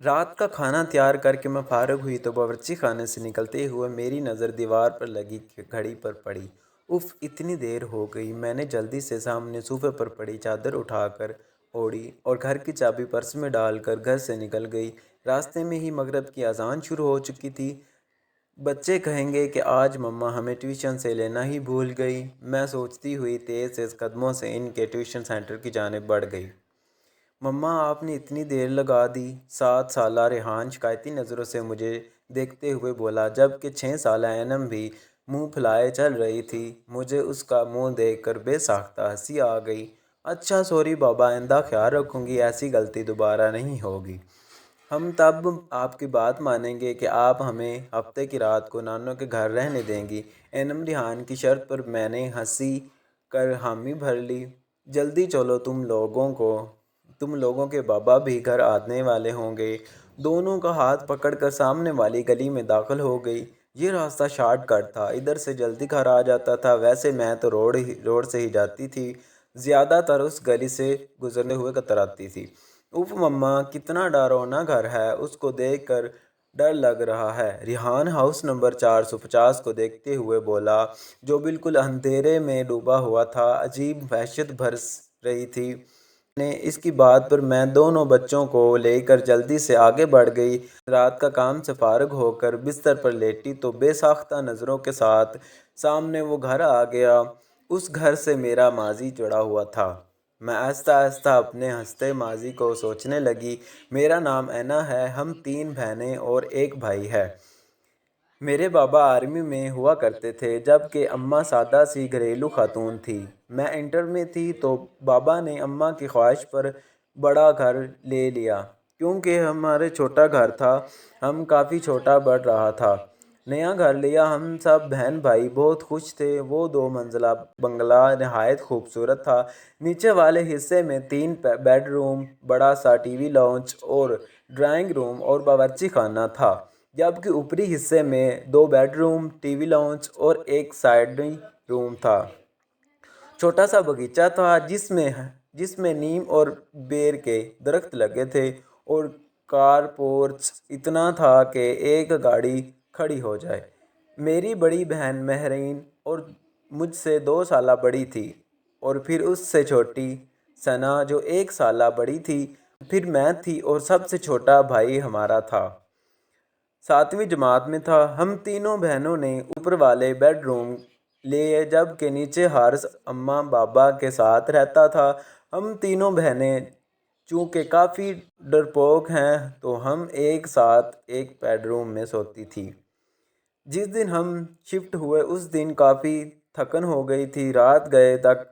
रात का खाना तैयार करके मैं फारग हुई तो बावर्ची खाने से निकलते हुए मेरी नज़र दीवार पर लगी घड़ी पर पड़ी। उफ़, इतनी देर हो गई। मैंने जल्दी से सामने सोफे पर पड़ी चादर उठाकर ओढ़ी और घर की चाबी पर्स में डालकर घर से निकल गई। रास्ते में ही मगरिब की अजान शुरू हो चुकी थी। बच्चे कहेंगे कि आज मम्मा हमें ट्यूशन से लेना ही भूल गई। मैं सोचती हुई तेज़ तेज़ कदमों से इनके ट्यूशन सेंटर की जानिब बढ़ गई। मम्मा, आपने इतनी देर लगा दी। 7 साला रेहान शिकायती नज़रों से मुझे देखते हुए बोला, जबकि 6 साला एनम भी मुंह फुलाए चल रही थी। मुझे उसका मुंह देखकर बेसाख्ता हंसी आ गई। अच्छा सॉरी बाबा, आइंदा ख्याल रखूँगी, ऐसी गलती दोबारा नहीं होगी। हम तब आपकी बात मानेंगे कि आप हमें हफ्ते की रात को नानों के घर रहने देंगी। एनम रिहान की शर्त पर मैंने हंसी कर हामी भर ली। जल्दी चलो, तुम लोगों के बाबा भी घर आने वाले होंगे। दोनों का हाथ पकड़कर सामने वाली गली में दाखिल हो गई। ये रास्ता शॉर्टकट था, इधर से जल्दी घर आ जाता था। वैसे मैं तो रोड से ही जाती थी, ज़्यादातर उस गली से गुजरते हुए कतराती थी। उफ मम्मा, कितना डरावना घर है, उसको देखकर डर लग रहा है। रिहान हाउस नंबर 450 को देखते हुए बोला, जो बिल्कुल अंधेरे में डूबा हुआ था। अजीब वहशत बरस रही थी। ने इसकी बात पर मैं दोनों बच्चों को लेकर जल्दी से आगे बढ़ गई। रात का काम से फारग होकर बिस्तर पर लेटी तो बेसाख्ता नज़रों के साथ सामने वो घर आ गया। उस घर से मेरा माजी जुड़ा हुआ था। मैं आहिस्ता आहिस्ता अपने हंसते माजी को सोचने लगी। मेरा नाम ऐना है, हम 3 बहनें और एक भाई है। मेरे बाबा आर्मी में हुआ करते थे, जबकि अम्मा सादा सी घरेलू खातून थी। मैं इंटर में थी तो बाबा ने अम्मा की ख्वाहिश पर बड़ा घर ले लिया। क्योंकि हमारे छोटा घर था, हम काफ़ी छोटा बढ़ रहा था। नया घर लिया, हम सब बहन भाई बहुत खुश थे। वो 2 मंजिला बंगला नहायत खूबसूरत था। नीचे वाले हिस्से में 3 बेडरूम, बड़ा सा टीवी लाउंज और ड्राइंग रूम और बावर्ची खाना था, जबकि ऊपरी हिस्से में 2 बेडरूम, टीवी लाउंज और एक साइड रूम था। छोटा सा बगीचा था जिसमें नीम और बेर के दरख्त लगे थे और कार पोर्च इतना था कि एक गाड़ी खड़ी हो जाए। मेरी बड़ी बहन महरीन और मुझसे 2 साल बड़ी थी, और फिर उससे छोटी सना जो 1 साल बड़ी थी। फिर मैं थी और सबसे छोटा भाई हमारा था, 7वीं जमात में था। हम तीनों बहनों ने ऊपर वाले बेडरूम लिए, जबकि नीचे हारिस अम्मा बाबा के साथ रहता था। हम तीनों बहनें चूँकि काफ़ी डरपोक हैं तो हम एक साथ एक बेडरूम में सोती थी। जिस दिन हम शिफ्ट हुए उस दिन काफ़ी थकन हो गई थी। रात गए तक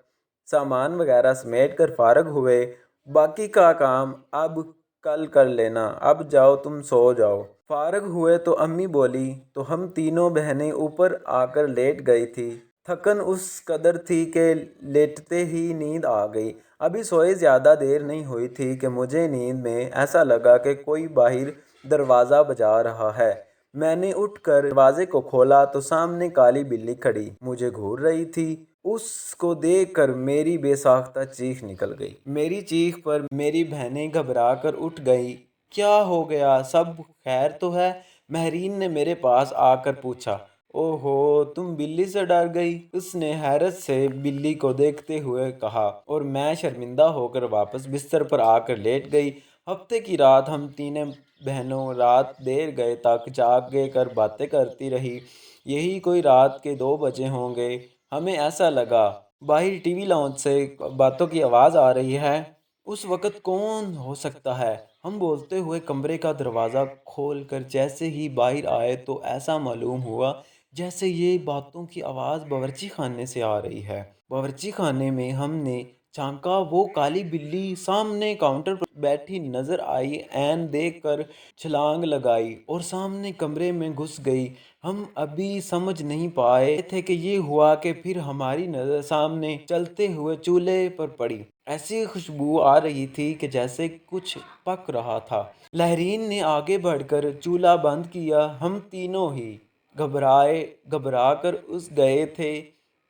सामान वगैरह समेट कर फारग हुए। बाकी का काम अब कल कर लेना, अब जाओ तुम सो जाओ। फारग हुए तो अम्मी बोली तो हम तीनों बहनें ऊपर आकर लेट गई थी। थकन उस कदर थी कि लेटते ही नींद आ गई। अभी सोए ज़्यादा देर नहीं हुई थी कि मुझे नींद में ऐसा लगा कि कोई बाहर दरवाज़ा बजा रहा है। मैंने उठकर दरवाजे को खोला तो सामने काली बिल्ली खड़ी मुझे घूर रही थी। उसको देखकर मेरी बेसाख्ता चीख निकल गई। मेरी चीख पर मेरी बहनें घबरा कर उठ गई। क्या हो गया, सब खैर तो है? महरीन ने मेरे पास आकर पूछा। ओहो, तुम बिल्ली से डर गई? उसने हैरत से बिल्ली को देखते हुए कहा, और मैं शर्मिंदा होकर वापस बिस्तर पर आकर लेट गई। हफ्ते की रात हम तीनों बहनों रात देर गए तक जागे कर बातें करती रही। यही कोई रात के 2 बजे होंगे। हमें ऐसा लगा बाहर टीवी लाउंज से बातों की आवाज़ आ रही है। उस वक़्त कौन हो सकता है? हम बोलते हुए कमरे का दरवाज़ा खोलकर जैसे ही बाहर आए तो ऐसा मालूम हुआ जैसे ये बातों की आवाज़ बावर्ची खाने से आ रही है। बावर्ची खाने में हमने झांका, वो काली बिल्ली सामने काउंटर पर बैठी नजर आई। ऐन देखकर छलांग लगाई और सामने कमरे में घुस गई। हम अभी समझ नहीं पाए थे कि ये हुआ कि फिर हमारी नज़र सामने चलते हुए चूल्हे पर पड़ी। ऐसी खुशबू आ रही थी कि जैसे कुछ पक रहा था। लहरीन ने आगे बढ़कर चूल्हा बंद किया। हम तीनों ही घबरा कर उस गए थे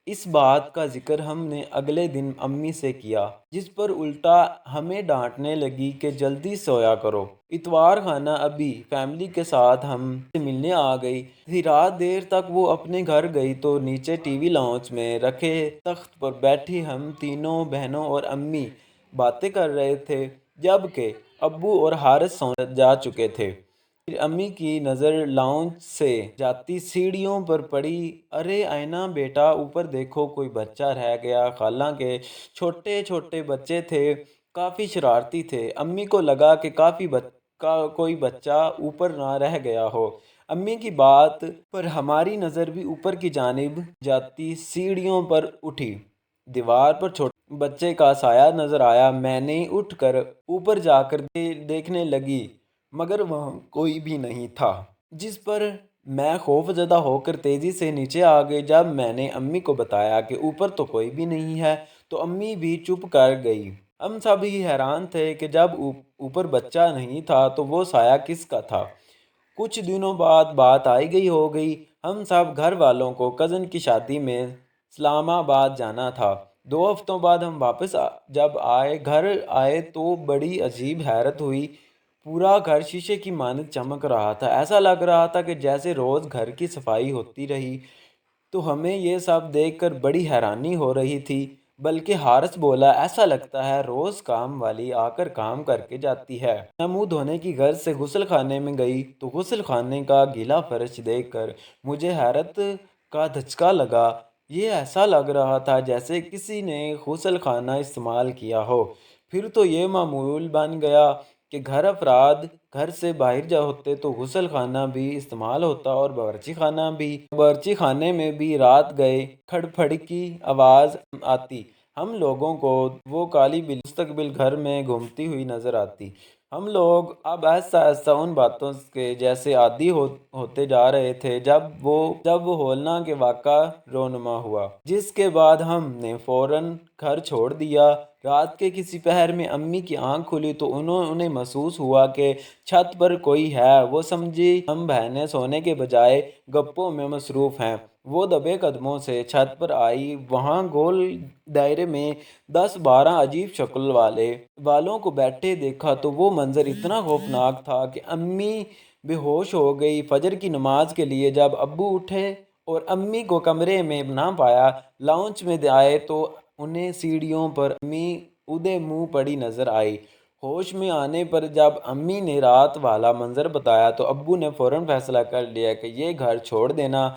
اس بات کا ذکر ہم نے اگلے دن امی سے کیا، جس پر الٹا ہمیں ڈانٹنے لگی کہ جلدی سویا کرو۔ اتوار خانہ ابھی فیملی کے ساتھ ہم سے ملنے آ گئی تھی۔ رات دیر تک وہ اپنے گھر گئی تو نیچے ٹی وی لاؤنج میں رکھے تخت پر بیٹھی ہم تینوں بہنوں اور امی باتیں کر رہے تھے، جبکہ ابو اور حارث سو جا چکے تھے۔ پھر امی کی نظر لاؤنج سے جاتی سیڑھیوں پر پڑی۔ ارے آئینہ بیٹا، اوپر دیکھو، کوئی بچہ رہ گیا۔ خالہ کے چھوٹے چھوٹے بچے تھے، کافی شرارتی تھے۔ امی کو لگا کہ کوئی بچہ اوپر نہ رہ گیا ہو۔ امی کی بات پر ہماری نظر بھی اوپر کی جانب جاتی سیڑھیوں پر اٹھی۔ دیوار پر چھوٹے بچے کا سایہ نظر آیا۔ میں نے اٹھ کر اوپر جا کر دیکھنے لگی، مگر وہاں کوئی بھی نہیں تھا، جس پر میں خوف زدہ ہو کر تیزی سے نیچے آ گئی۔ جب میں نے امی کو بتایا کہ اوپر تو کوئی بھی نہیں ہے تو امی بھی چپ کر گئی۔ ہم سب ہی حیران تھے کہ جب اوپر بچہ نہیں تھا تو وہ سایہ کس کا تھا۔ کچھ دنوں بعد بات آئی گئی ہو گئی۔ ہم سب گھر والوں کو کزن کی شادی میں اسلام آباد جانا تھا۔ 2 ہفتوں بعد ہم واپس جب گھر آئے تو بڑی عجیب حیرت ہوئی۔ پورا گھر شیشے کی مانند چمک رہا تھا۔ ایسا لگ رہا تھا کہ جیسے روز گھر کی صفائی ہوتی رہی۔ تو ہمیں یہ سب دیکھ کر بڑی حیرانی ہو رہی تھی، بلکہ حارث بولا، ایسا لگتا ہے روز کام والی آ کر کام کر کے جاتی ہے۔ میں منہ دھونے کی غرض سے غسل خانے میں گئی تو غسل خانے کا گیلا فرش دیکھ کر مجھے حیرت کا دھچکا لگا۔ یہ ایسا لگ رہا تھا جیسے کسی نے غسل خانہ استعمال کیا ہو۔ پھر تو یہ معمول بن گیا کہ افراد گھر سے باہر ہوتے تو غسل خانہ بھی استعمال ہوتا اور باورچی خانہ بھی۔ باورچی خانے میں بھی رات گئے کھڑ پھڑ کی آواز آتی۔ ہم لوگوں کو وہ کالی بلی مستقبل گھر میں گھومتی ہوئی نظر آتی۔ ہم لوگ اب آہستہ آہستہ ان باتوں کے جیسے عادی ہوتے جا رہے تھے جب وہ ہولناک واقعہ رونما ہوا، جس کے بعد ہم نے فوراً گھر چھوڑ دیا۔ رات کے کسی پہر میں امی کی آنکھ کھلی تو انہیں محسوس ہوا کہ چھت پر کوئی ہے۔ وہ سمجھی ہم بہنیں سونے کے بجائے گپوں میں مصروف ہیں۔ وہ دبے قدموں سے چھت پر آئی۔ وہاں گول دائرے میں 10-12 عجیب شکل والے والوں کو بیٹھے دیکھا تو وہ منظر اتنا خوفناک تھا کہ امی بے ہوش ہو گئی۔ فجر کی نماز کے لیے جب ابو اٹھے اور امی کو کمرے میں نہ پایا، لاؤنج میں آئے تو انہیں سیڑھیوں پر امی اودے منہ پڑی نظر آئی۔ ہوش میں آنے پر جب امی نے رات والا منظر بتایا تو ابو نے فوراً فیصلہ کر لیا کہ یہ گھر چھوڑ دینا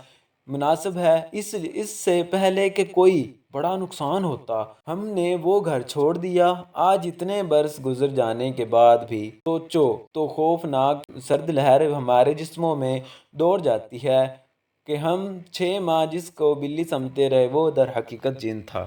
مناسب ہے، اس سے پہلے کہ کوئی بڑا نقصان ہوتا۔ ہم نے وہ گھر چھوڑ دیا۔ آج اتنے برس گزر جانے کے بعد بھی سوچو تو خوفناک سرد لہر ہمارے جسموں میں دوڑ جاتی ہے کہ ہم 6 ماہ جس کو بلی سمجھتے رہے وہ در حقیقت جن تھا۔